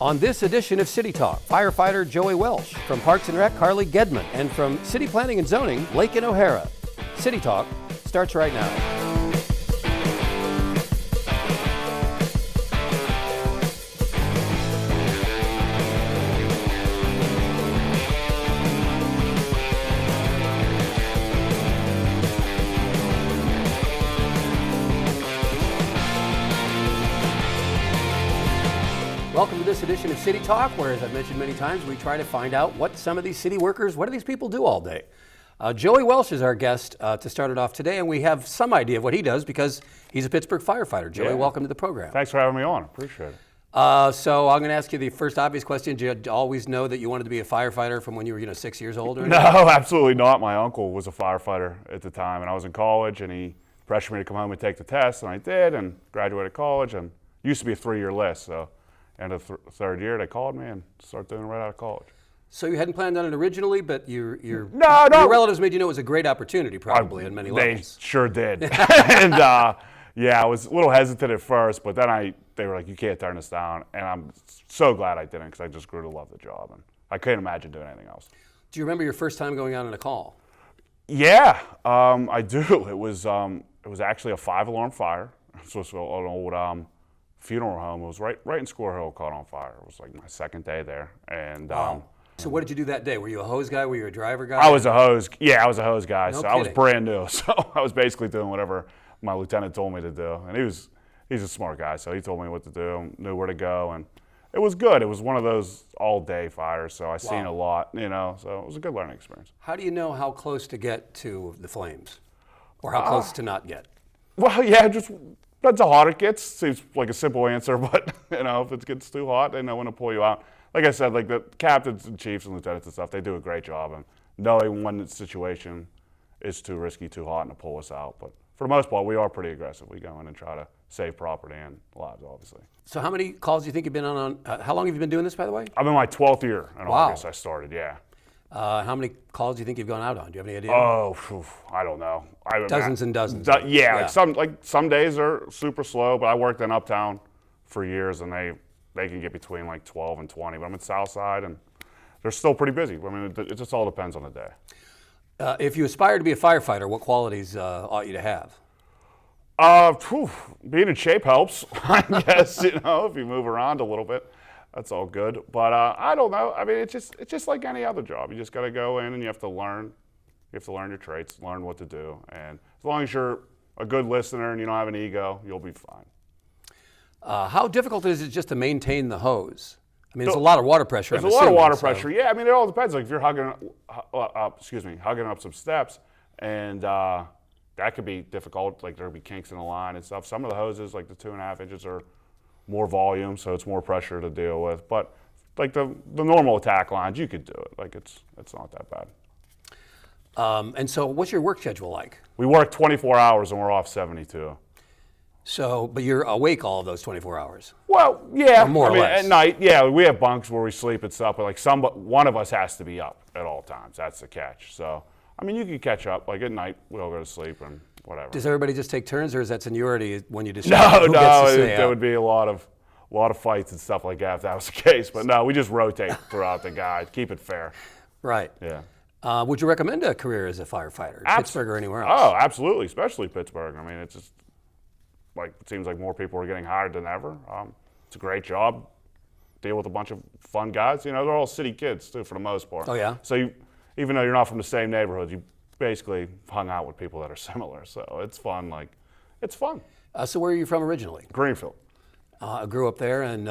On this edition of City Talk, firefighter Joey Welsh, from Parks and Rec, Carly Gedman, and from City Planning and Zoning, Laekin OHara. City Talk starts right now. Welcome to this edition of City Talk, where, as I've mentioned many times, we try to find out what some of these city workers, what do these people do all day? Joey Welsh is our guest to start it off today, and we have some idea of what he does because he's a Pittsburgh firefighter. Joey, welcome to the program. Thanks for having me on. Appreciate it. So I'm going to ask you the first obvious question. Did you always know that you wanted to be a firefighter from when you were 6 years old? Or no, absolutely not. My uncle was a firefighter at the time, and I was in college, and he pressured me to come home and take the test, and I did, and graduated college, and it used to be a 3-year list, so end of third year, they called me and started doing it right out of college. So you hadn't planned on it originally, but your No. Your relatives made you know it was a great opportunity, probably, on many levels. They sure did. And I was a little hesitant at first, but then they were like, you can't turn this down. And I'm so glad I didn't, because I just grew to love the job, and I couldn't imagine doing anything else. Do you remember your first time going out on a call? Yeah, I do. It was actually a 5-alarm fire. So it was an old funeral home. It was right in Square Hill, caught on fire. It was like my second day there. And wow. So what did you do that day? Were you a hose guy? Were you a driver guy? I was a hose. Yeah, I was a hose guy. No so kidding. I was brand new. So I was basically doing whatever my lieutenant told me to do. And he's a smart guy, so he told me what to do, knew where to go, and it was good. It was one of those all-day fires, so I seen a lot, so it was a good learning experience. If you know how close to get to the flames, or how close to not get? Well, yeah, just depends how hot it gets. Seems like a simple answer, but if it gets too hot, they know when to pull you out. Like I said, like the captains and chiefs and lieutenants and stuff, they do a great job of knowing when the situation is too risky, too hot, and to pull us out. But for the most part, we are pretty aggressive. We go in and try to save property and lives, obviously. So how many calls do you think you've been on? How long have you been doing this, by the way? I'm in my 12th year in August. I started, yeah. How many calls do you think you've gone out on? Do you have any idea? Oh, I don't know. Dozens and dozens. Yeah. Like some days are super slow, but I worked in Uptown for years, and they can get between like 12 and 20. But I'm in South Side, and they're still pretty busy. I mean, it just all depends on the day. If you aspire to be a firefighter, what qualities ought you to have? Being in shape helps, I guess. If you move around a little bit, that's all good. But I don't know. I mean, it's just like any other job. You just got to go in and you have to learn. You have to learn your traits, learn what to do, and as long as you're a good listener and you don't have an ego, you'll be fine. How difficult is it just to maintain the hose? I mean, there's a lot of water pressure. There's a lot of water pressure. Yeah, I mean, it all depends. Like if you're hugging up some steps, and that could be difficult. Like there'll be kinks in the line and stuff. Some of the hoses, like the 2.5 inches, are more volume, so it's more pressure to deal with. But like the normal attack lines, you could do it. Like it's not that bad. And so what's your work schedule like? We work 24 hours and we're off 72. So, but you're awake all of those 24 hours? Well, yeah. Or more or less. At night, yeah, we have bunks where we sleep and stuff, but like one of us has to be up at all times. That's the catch. So, I mean, you can catch up. Like at night, we all go to sleep and whatever. Does everybody just take turns, or is that seniority when you decide who gets to stay out? There would be a lot of fights and stuff like that if that was the case. But no, we just rotate throughout the guys, keep it fair. Right. Yeah. Would you recommend a career as a firefighter, Pittsburgh or anywhere else? Oh, absolutely, especially Pittsburgh. I mean, it's just like it seems like more people are getting hired than ever. It's a great job. Deal with a bunch of fun guys. They're all city kids too, for the most part. Oh yeah. So even though you're not from the same neighborhood, you basically hung out with people that are similar. So it's fun. It's fun. So where are you from originally? Greenfield. I grew up there, and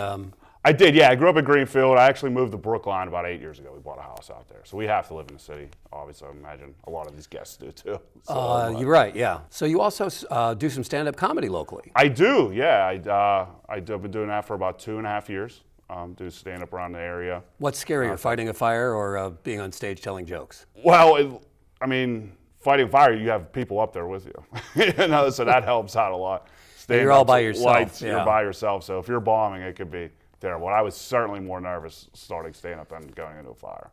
I did. Yeah, I grew up in Greenfield. I actually moved to Brookline about 8 years ago. We bought a house out there, so we have to live in the city. Obviously, I imagine a lot of these guests do too. So, you're right. Yeah. So you also do some stand-up comedy locally. I do. Yeah, I've been doing that for about 2.5 years. Do stand-up around the area. What's scarier, fighting a fire or being on stage telling jokes? Well, fighting fire, you have people up there with you. So that helps out a lot. You're all by yourself. Lights, you're by yourself. So if you're bombing, it could be terrible. I was certainly more nervous starting stand-up than going into a fire.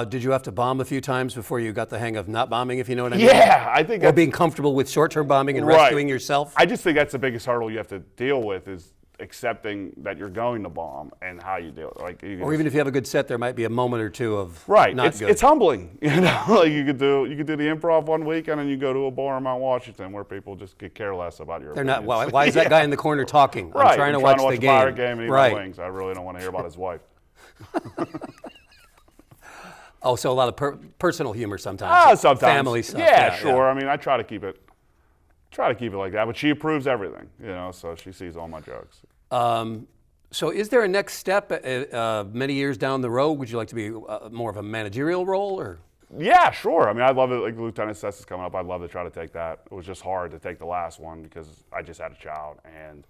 Did you have to bomb a few times before you got the hang of not bombing, if you know what I mean? Yeah, I think. Or being comfortable with short-term bombing and rescuing yourself? I just think that's the biggest hurdle you have to deal with is accepting that you're going to bomb and how you do it. Like, Or even if you have a good set, there might be a moment or two of right. not It's good. it's humbling, you know. Like you could do the improv one weekend and you go to a bar in Mount Washington where people just could care less about your. They're not. opinions. Why is that guy in the corner talking? Right. I'm trying to watch the a Pirate game. game and eat Right. my wings. I really don't want to hear about his wife. Oh, so a lot of personal humor sometimes. Sometimes. Family stuff. Yeah, sure. I mean, I try to keep it like that, but she approves everything, you know, so she sees all my jokes. So is there a next step many years down the road? Would you like to be more of a managerial role or? Yeah, sure. I mean, I'd love it. Like the lieutenant test is coming up. I'd love to try to take that. It was just hard to take the last one because I just had a child and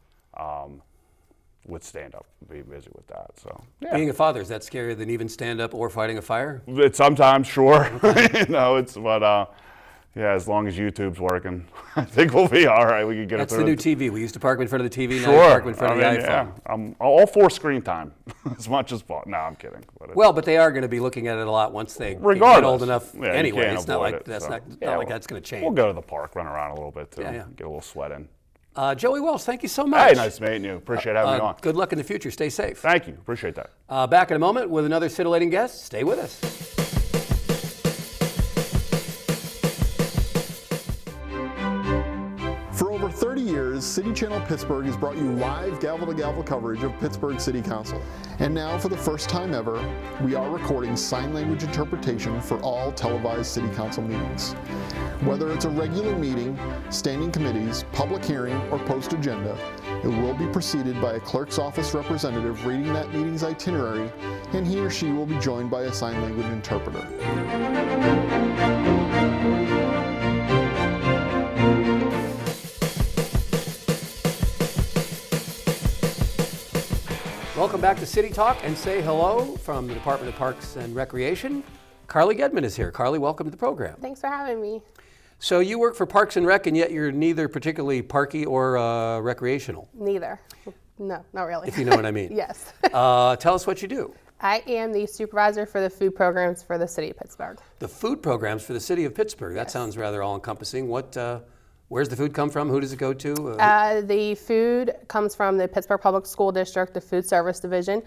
with stand-up, be busy with that. So yeah. Being a father, is that scarier than even stand-up or fighting a fire? It's sometimes, sure. You know, yeah, as long as YouTube's working, I think we'll be all right. We can get That's it the through. new TV. We used to park in front of the TV, now Sure. you park in front of the iPhone. Yeah. I'm all for screen time, as much as possible. No, I'm kidding. But they are going to be looking at it a lot once they get Regardless. old enough. Yeah, you anyway, can't it's not avoid like it, that's so. not Yeah, like that's going to change. We'll go to the park, run around a little bit too, Yeah. get a little sweat in. Joey Welsh, thank you so much. Hey, nice meeting you. Appreciate having me on. Good luck in the future. Stay safe. Thank you. Appreciate that. Back in a moment with another scintillating guest. Stay with us. For over 30 years, City Channel Pittsburgh has brought you live gavel-to-gavel coverage of Pittsburgh City Council. And now, for the first time ever, we are recording sign language interpretation for all televised City Council meetings. Whether it's a regular meeting, standing committees, public hearing, or post-agenda, it will be preceded by a clerk's office representative reading that meeting's itinerary, and he or she will be joined by a sign language interpreter. Welcome back to City Talk, and say hello from the Department of Parks and Recreation. Carly Gedman is here. Carly, welcome to the program. Thanks for having me. So you work for Parks and Rec, and yet you're neither particularly parky or recreational, Neither. No, not really. if you know what I mean. Yes. Tell us what you do. I am the supervisor for the food programs for the city of Pittsburgh. The food programs for the city of Pittsburgh. That Yes. sounds rather all-encompassing. Where's the food come from? Who does it go to? The food comes from the Pittsburgh Public School District, the Food Service Division.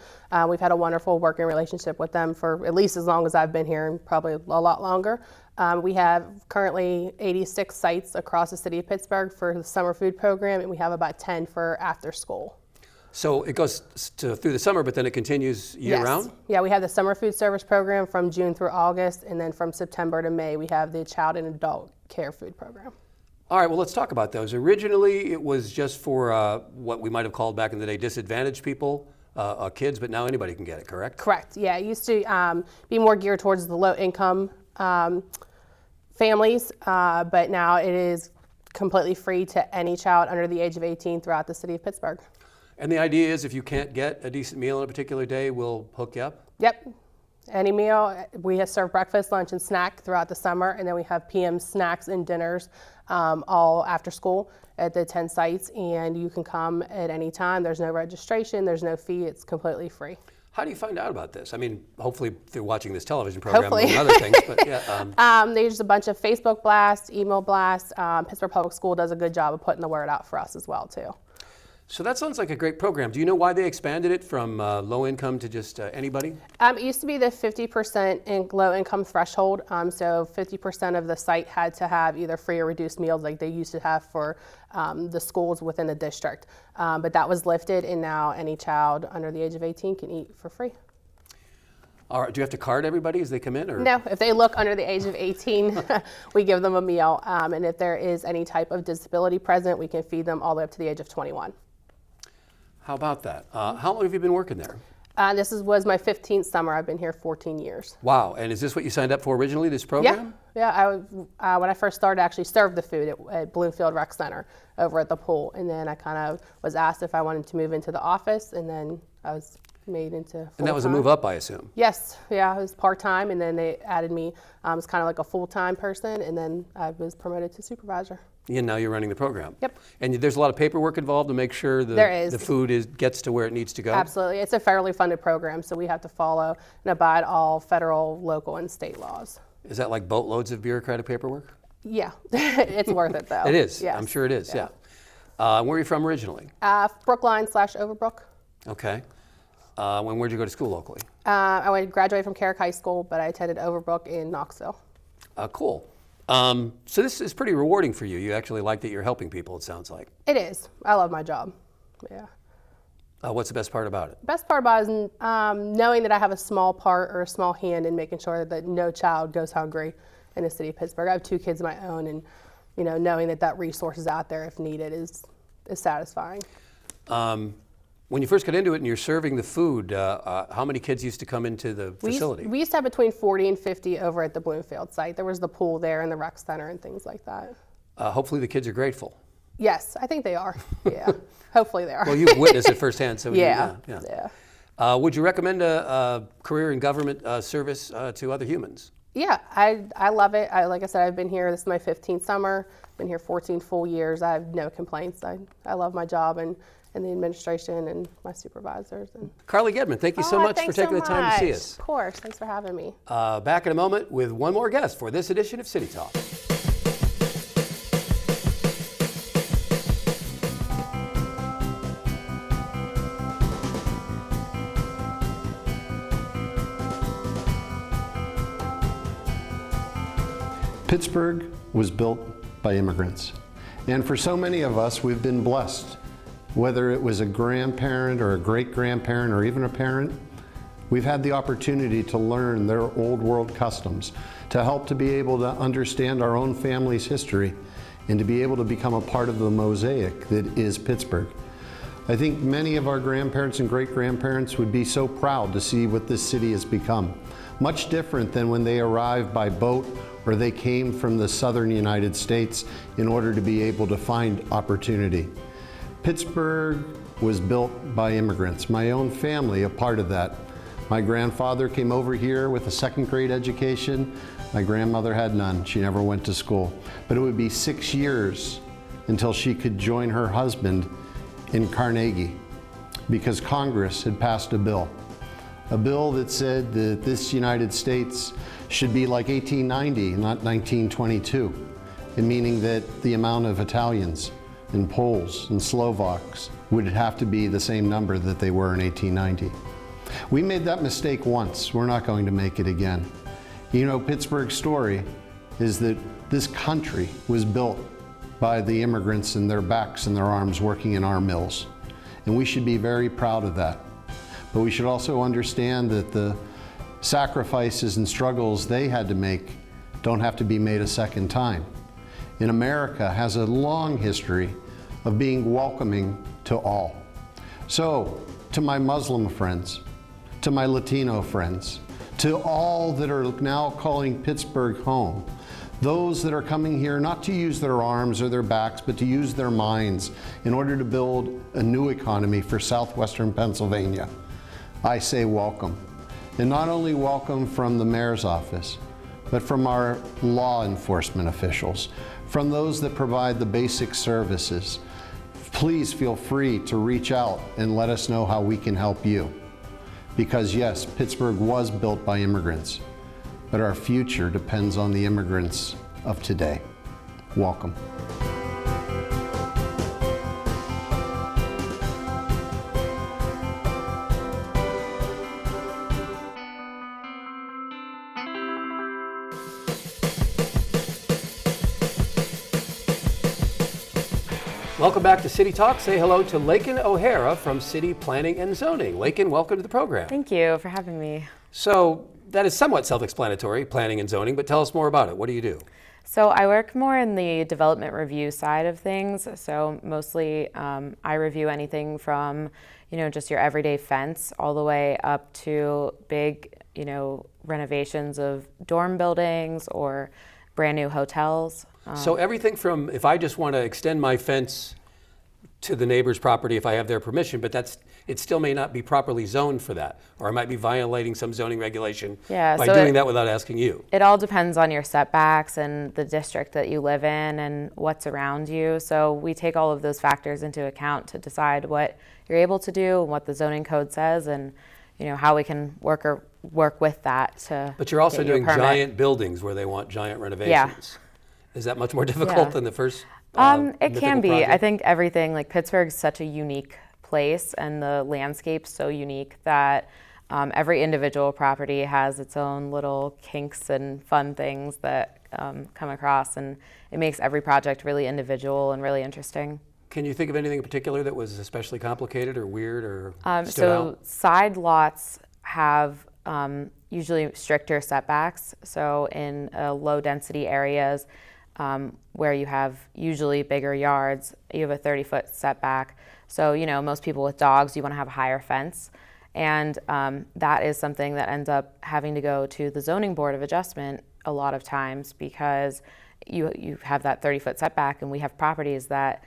We've had a wonderful working relationship with them for at least as long as I've been here, and probably a lot longer. We have currently 86 sites across the city of Pittsburgh for the summer food program, and we have about 10 for after school. So it goes through the summer, but then it continues year-round? Yeah, we have the summer food service program from June through August, and then from September to May, we have the child and adult care food program. All right, well, let's talk about those. Originally, it was just for what we might have called back in the day disadvantaged people, kids, but now anybody can get it, correct? Correct. Yeah, it used to be more geared towards the low-income families, but now it is completely free to any child under the age of 18 throughout the city of Pittsburgh. And the idea is if you can't get a decent meal on a particular day, we'll hook you up? Yep. Any meal. We have served breakfast, lunch, and snack throughout the summer, and then we have PM snacks and dinners all after school at the 10 sites, and you can come at any time. There's no registration, there's no fee, it's completely free. How do you find out about this? I mean, hopefully through watching this television program Hopefully. and other things, but yeah. There's a bunch of Facebook blasts, email blasts. Pittsburgh Public School does a good job of putting the word out for us as well, too. So that sounds like a great program. Do you know why they expanded it from low income to just anybody? It used to be the 50% in low income threshold. So 50% of the site had to have either free or reduced meals like they used to have for the schools within the district. But that was lifted, and now any child under the age of 18 can eat for free. All right, do you have to card everybody as they come in? Or? No, if they look under the age of 18, we give them a meal. And if there is any type of disability present, we can feed them all the way up to the age of 21. How about that? How long have you been working there? This was my 15th summer. I've been here 14 years. Wow, and is this what you signed up for originally, this program? Yeah. When I first started, I actually served the food at Bloomfield Rec Center over at the pool. And then I kind of was asked if I wanted to move into the office, and then I was made into full-time. And that was a move up, I assume? Yes, yeah, I was part-time, and then they added me as kind of like a full-time person, and then I was promoted to supervisor. And now you're running the program. Yep. And there's a lot of paperwork involved to make sure There is. the food gets to where it needs to go? Absolutely. It's a federally funded program, so we have to follow and abide all federal, local, and state laws. Is that like boatloads of bureaucratic paperwork? Yeah, it's worth it though. It is. Yes. I'm sure it is, yeah. Where are you from originally? Brookline/Overbrook. Okay. Where'd you go to school locally? I went graduated from Carrick High School, but I attended Overbrook in Knoxville. Cool. So this is pretty rewarding for you. You actually like that you're helping people, it sounds like. It is. I love my job. Yeah. What's the best part about it? Best part about it is knowing that I have a small part or a small hand in making sure that no child goes hungry in the city of Pittsburgh. I have 2 kids of my own, and knowing that resource is out there if needed is satisfying. When you first got into it and you're serving the food, how many kids used to come into the facility? We used to have between 40 and 50 over at the Bloomfield site. There was the pool there and the rec center and things like that. Hopefully the kids are grateful. Yes, I think they are. Yeah, hopefully they are. Well, you've witnessed it firsthand, so yeah. Would you recommend a career in government service to other humans? Yeah, I love it. Like I said, I've been here. This is my 15th summer. Been here 14 full years. I have no complaints. I love my job and the administration and my supervisors. And Carly Gedman, thank you so much for taking the time to see us. Of course, thanks for having me. Back in a moment with one more guest for this edition of City Talk. Pittsburgh was built by immigrants. And for so many of us, we've been blessed. Whether it was a grandparent or a great-grandparent or even a parent, we've had the opportunity to learn their old world customs, to help to be able to understand our own family's history, and to be able to become a part of the mosaic that is Pittsburgh. I think many of our grandparents and great-grandparents would be so proud to see what this city has become. Much different than when they arrived by boat or they came from the southern United States in order to be able to find opportunity. Pittsburgh was built by immigrants. My own family, a part of that. My grandfather came over here with a 2nd grade education. My grandmother had none. She never went to school. But it would be 6 years until she could join her husband in Carnegie because Congress had passed a bill that said that this United States should be like 1890, not 1922, and meaning that the amount of Italians and Poles and Slovaks would have to be the same number that they were in 1890. We made that mistake once. We're not going to make it again. Pittsburgh's story is that this country was built by the immigrants and their backs and their arms working in our mills. And we should be very proud of that. But we should also understand that the sacrifices and struggles they had to make don't have to be made a second time. And America has a long history of being welcoming to all. So, to my Muslim friends, to my Latino friends, to all that are now calling Pittsburgh home, those that are coming here not to use their arms or their backs, but to use their minds in order to build a new economy for southwestern Pennsylvania, I say welcome. And not only welcome from the mayor's office, but from our law enforcement officials, from those that provide the basic services. Please feel free to reach out and let us know how we can help you. Because yes, Pittsburgh was built by immigrants, but our future depends on the immigrants of today. Welcome. Welcome back to City Talk. Say hello to Laekin O'Hara from City Planning and Zoning. Laekin, welcome to the program. Thank you for having me. So that is somewhat self-explanatory, planning and zoning, but tell us more about it. What do you do? So I work more in the development review side of things. So mostly I review anything from, just your everyday fence all the way up to big, renovations of dorm buildings or brand new hotels. So everything from if I just want to extend my fence to the neighbor's property if I have their permission, but it still may not be properly zoned for that, or I might be violating some zoning regulation by doing that without asking you. It all depends on your setbacks and the district that you live in and what's around you. So we take all of those factors into account to decide what you're able to do and what the zoning code says, and how we can work with that to. But you're also get you a doing permit. giant buildings where they want giant renovations. Is that much more difficult than the first? It can mythical be. project? I think everything, like Pittsburgh's such a unique place and the landscape's so unique that every individual property has its own little kinks and fun things that come across, and it makes every project really individual and really interesting. Can you think of anything in particular that was especially complicated or weird or stood So out? side lots have usually stricter setbacks. So in low density areas where you have usually bigger yards, you have a 30-foot setback. So, most people with dogs, you want to have a higher fence. And that is something that ends up having to go to the zoning board of adjustment a lot of times because you have that 30-foot setback, and we have properties that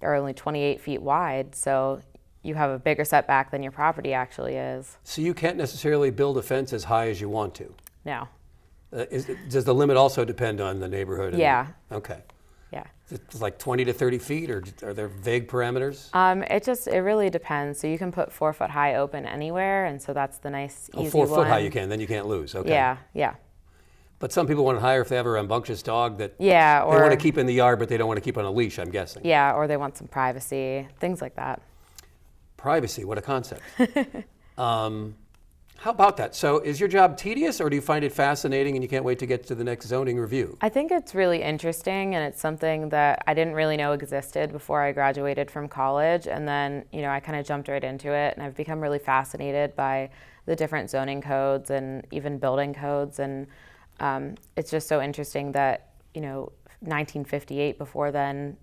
are only 28 feet wide. So you have a bigger setback than your property actually is. So you can't necessarily build a fence as high as you want to. No. Does the limit also depend on the neighborhood? Yeah. Okay. Yeah. It's like 20 to 30 feet, or are there vague parameters? It really depends. So you can put 4 foot high open anywhere, and so that's the nice easy 4 foot one. high you can, then you can't lose. Okay. Yeah. But some people want it higher if they have a rambunctious dog that Yeah, they want or to keep in the yard, but they don't want to keep on a leash, I'm guessing. yeah, or they want some privacy, things like that. Privacy, what a concept. How about that? So is your job tedious, or do you find it fascinating and you can't wait to get to the next zoning review? I think it's really interesting, and it's something that I didn't really know existed before I graduated from college. And then, I kind of jumped right into it, and I've become really fascinated by the different zoning codes and even building codes. And it's just so interesting that, 1958, before then,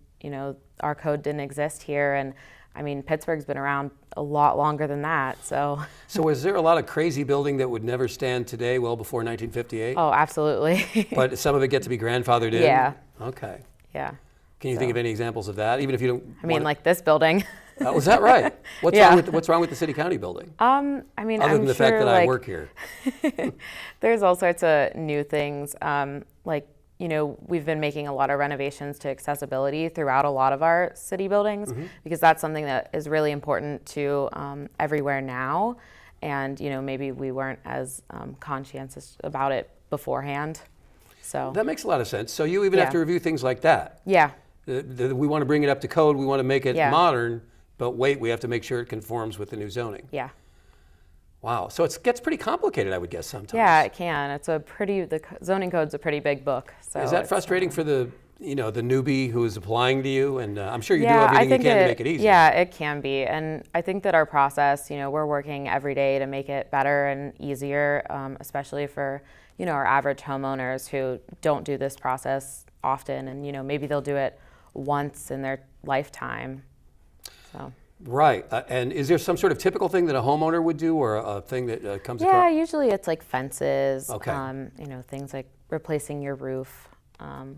our code didn't exist here. And I mean, Pittsburgh's been around a lot longer than that, so. So is there a lot of crazy building that would never stand today, well before 1958? Oh, absolutely. But some of it get to be grandfathered in? Yeah. Okay. Yeah. Can you think of any examples of that, even if you don't? I mean, like this building. Was that right? What's Yeah. wrong with the city-county building? I mean, Other I'm than the sure, fact that I work here. There's all sorts of new things. We've been making a lot of renovations to accessibility throughout a lot of our city buildings because that's something that is really important to everywhere now. And, maybe we weren't as conscientious about it beforehand. So That makes a lot of sense. So you even have Yeah. to review things like that. yeah, We want to bring it up to code, we want to make it Yeah. modern, but wait, we have to make sure it conforms with the new zoning. yeah. Wow, so it gets pretty complicated, I would guess, sometimes. Yeah, it can. It's the zoning code's a pretty big book. So Is that it's, frustrating for the newbie who is applying to you? And I'm sure you do Yeah, I everything you think can to make it easy. Yeah, it can be. And I think that our process, we're working every day to make it better and easier, especially for, our average homeowners who don't do this process often. And, maybe they'll do it once in their lifetime. So. Right, and is there some sort of typical thing that a homeowner would do, or a thing that comes Yeah, across? usually it's like fences, Okay. Things like replacing your roof,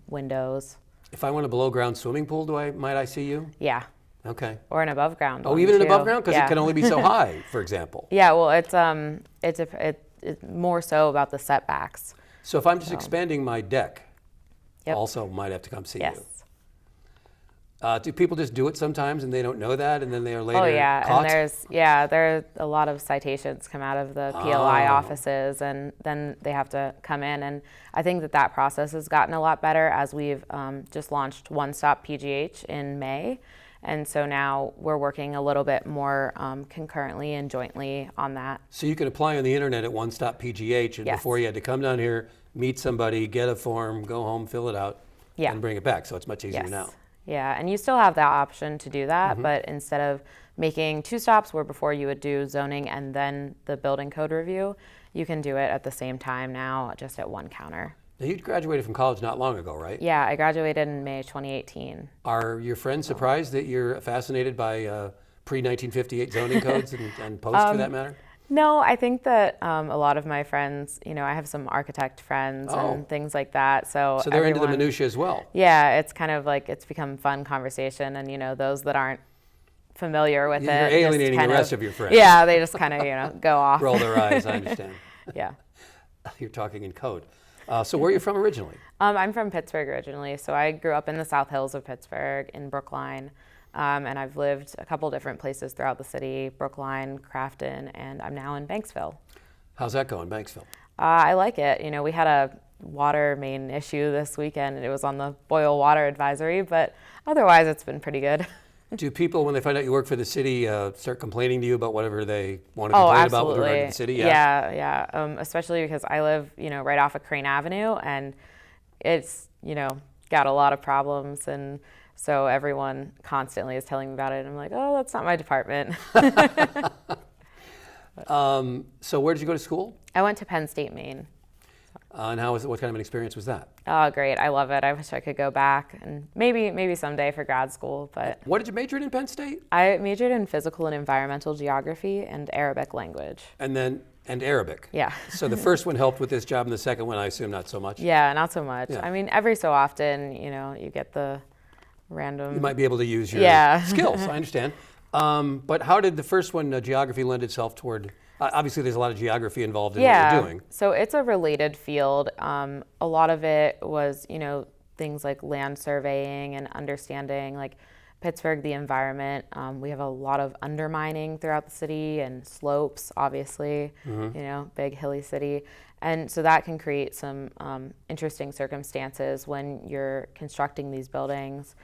windows. If I want a below-ground swimming pool, might I see you? Yeah, Okay. or an above ground. Oh, one, even an too. above ground? Because Yeah. it can only be so high, for example. Yeah, well, it's more so about the setbacks. So if I'm just expanding my deck, Yep. also might have to come see Yes. you. Do people just do it sometimes and they don't know that, and then they are later Oh yeah, caught? and there are a lot of citations come out of the PLI offices, and then they have to come in. And I think that process has gotten a lot better as we've just launched One Stop PGH in May, and so now we're working a little bit more concurrently and jointly on that. So you can apply on the internet at One Stop PGH, and Yes. before you had to come down here, meet somebody, get a form, go home, fill it out, Yeah. and bring it back. So it's much easier Yes. now. Yeah, and you still have that option to do that, Mm-hmm. but instead of making 2 stops where before you would do zoning and then the building code review, you can do it at the same time now, just at one counter. Now, you graduated from college not long ago, right? Yeah, I graduated in May 2018. Are your friends surprised that you're fascinated by pre-1958 zoning codes and post, for that matter? No, I think that a lot of my friends, I have some architect friends Oh. and things like that. So So they're into the everyone- minutia as well. Yeah, it's kind of like it's become fun conversation, and those that aren't familiar with You're it, just alienating the kind rest of your friends. Yeah, they just kind of go off. Roll their eyes, I understand. Yeah. You're talking in code. So where are you from originally? I'm from Pittsburgh originally, so I grew up in the South Hills of Pittsburgh in Brookline, and I've lived a couple different places throughout the city, Brookline, Crafton, and I'm now in Banksville. How's that going, Banksville? I like it. We had a water main issue this weekend. It was on the boil water advisory, but otherwise it's been pretty good. Do people, when they find out you work for the city, start complaining to you about whatever they want to complain about with regard to the city? Yeah. Especially because I live, right off of Crane Avenue, and it's, got a lot of problems, and so everyone constantly is telling me about it. And I'm like, oh, that's not my department. So where did you go to school? I went to Penn State, Maine. And what kind of an experience was that? Oh, great. I love it. I wish I could go back, and maybe someday for grad school. But What did you major in Penn State? I majored in physical and environmental geography and Arabic language. And Arabic. Yeah. So the first one helped with this job, and the second one, I assume, not so much? Yeah, not so much. Yeah. I mean, every so often, you get the random. You might be able to use your skills, I understand. But how did the first one, geography, lend itself toward, obviously there's a lot of geography involved in what you're doing. So it's a related field. A lot of it was, things like land surveying and understanding, like Pittsburgh, the environment. We have a lot of undermining throughout the city and slopes, obviously, big hilly city. And so that can create some interesting circumstances when you're constructing these buildings.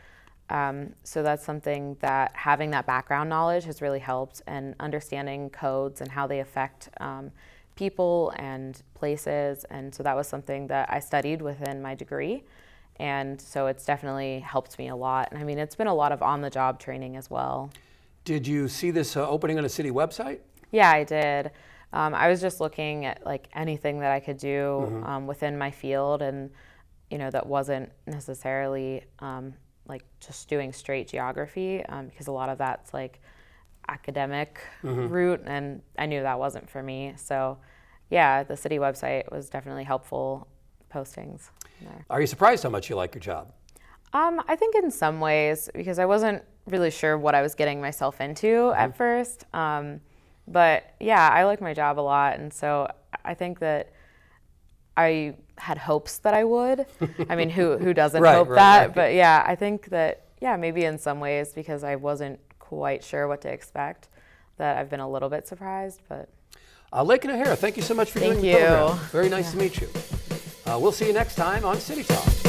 So that's something that having that background knowledge has really helped, and understanding codes and how they affect people and places. And so that was something that I studied within my degree. And so it's definitely helped me a lot. And I mean, it's been a lot of on-the-job training as well. Did you see this opening on a city website? Yeah, I did. I was just looking at like anything that I could do within my field, and that wasn't necessarily like just doing straight geography, because a lot of that's like academic route, and I knew that wasn't for me. So yeah, the city website was definitely helpful postings there. Are you surprised how much you like your job? I think in some ways, because I wasn't really sure what I was getting myself into at first. But yeah, I like my job a lot, and so I think that I had hopes that I would. I mean, who doesn't hope that? Right. But yeah, I think that, maybe in some ways, because I wasn't quite sure what to expect, that I've been a little bit surprised. But Laekin O'Hara, thank you so much for doing the program. Very nice to meet you. We'll see you next time on City Talk.